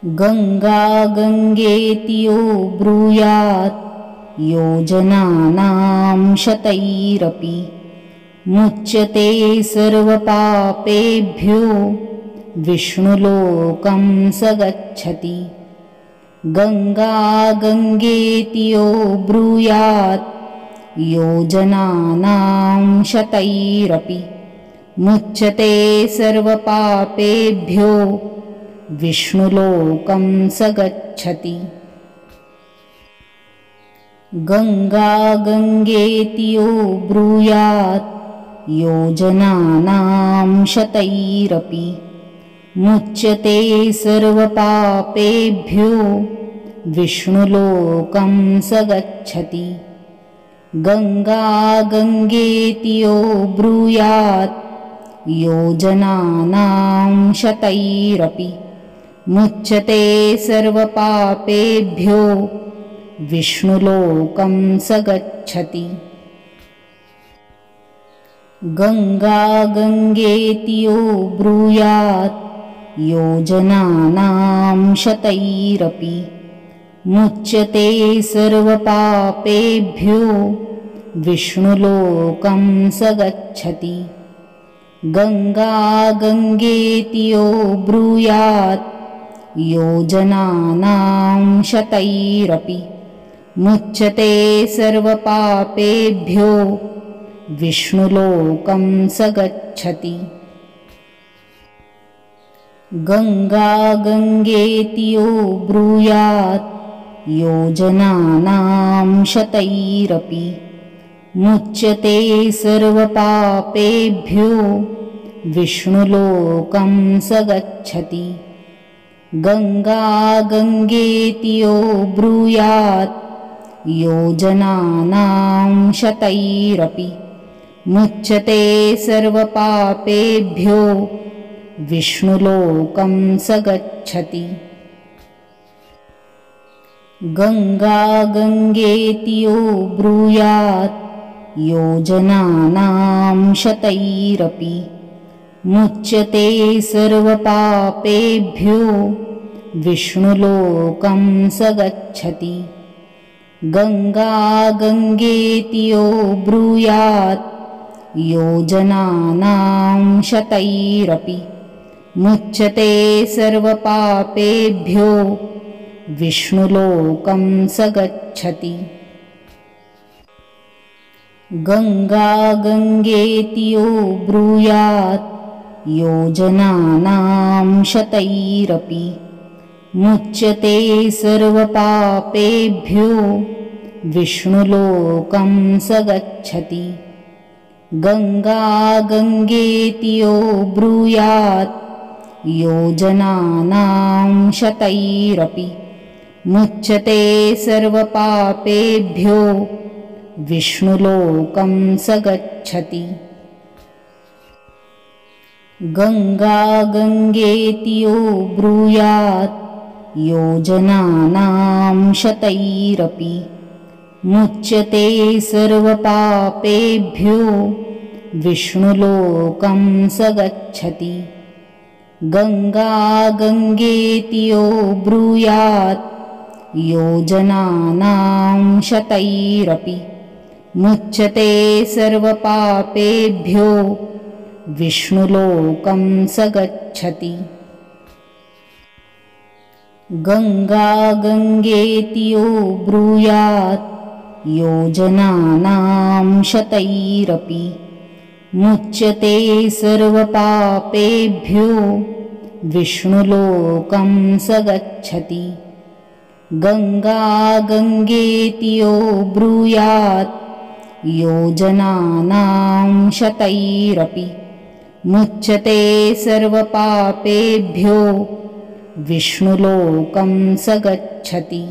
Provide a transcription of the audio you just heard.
गंगा गंगेति यो ब्रूयात् योजनानां शतैरपि मुच्यते सर्वपापेभ्यो विष्णुलोकं स गच्छति। गंगा गंगेति यो ब्रूयात् योजनानां शतैरपि मुच्यते सर्वपापेभ्यो विष्णुलोकं स गच्छति। गंगा गंगेति यो ब्रूयात् योजनानां शतैरपि मुच्यते सर्वपापेभ्यो विष्णुलोकं स गच्छति। गंगा गंगेति यो ब्रूयात् योजनानां शतैरपि मुच्यते सर्वपापेभ्यो विष्णुलोकं स गच्छति। गंगा गंगेति यो ब्रूयात् योजनानां शतैरपि मुच्यते सर्वपापेभ्यो विष्णुलोकं स गच्छति। गंगा गंगेति यो ब्रूयात् योजनानां शतैरपि मुच्यते सर्वपापेभ्यो विष्णुलोकं स गच्छति। गंगा गंगेति यो ब्रूयात् योजनानां शतैरपि मुच्यते सर्वपापेभ्यो विष्णुलोकं स गच्छति। गंगा गंगेति यो ब्रूयात् योजनानां शतैरपि मुच्यते सर्वपापेभ्यो विष्णुलोकं स गच्छति। गंगा गंगेति यो ब्रूयात् योजनानां शतैरपि मुच्यते सर्वपापेभ्यो विष्णुलोकं स गच्छति। गंगा गंगेति यो ब्रूयात् योजनानां शतैरपि मुच्यते सर्वपापेभ्यो विष्णुलोकं स गच्छति। गंगा गंगेति यो ब्रूयात् योजनानां शतैरपि मुच्यते सर्वपापेभ्यो विष्णुलोकं स गच्छति। गंगा गंगेति यो ब्रूयात् योजनानां शतैरपि मुच्यते सर्वपापेभ्यो विष्णुलोकं स गच्छति। गंगा गंगेति यो ब्रूयात् योजनानां शतैरपि मुच्यते सर्वपापेभ्यो विष्णुलोकं स गच्छति। गंगा गंगेति यो ब्रूयात् योजनानां शतैरपि मुच्यते सर्वपापेभ्यो विष्णुलोकं स गच्छति। गंगा गंगेति यो ब्रूयात् योजनानां शतैरपि मुच्यते सर्वपापेभ्यो विष्णुलोकं स गच्छति। गंगा गंगेति यो ब्रूयात् योजनानां शतैरपि मुच्यते सर्वपापेभ्यो विष्णुलोकं स गच्छति।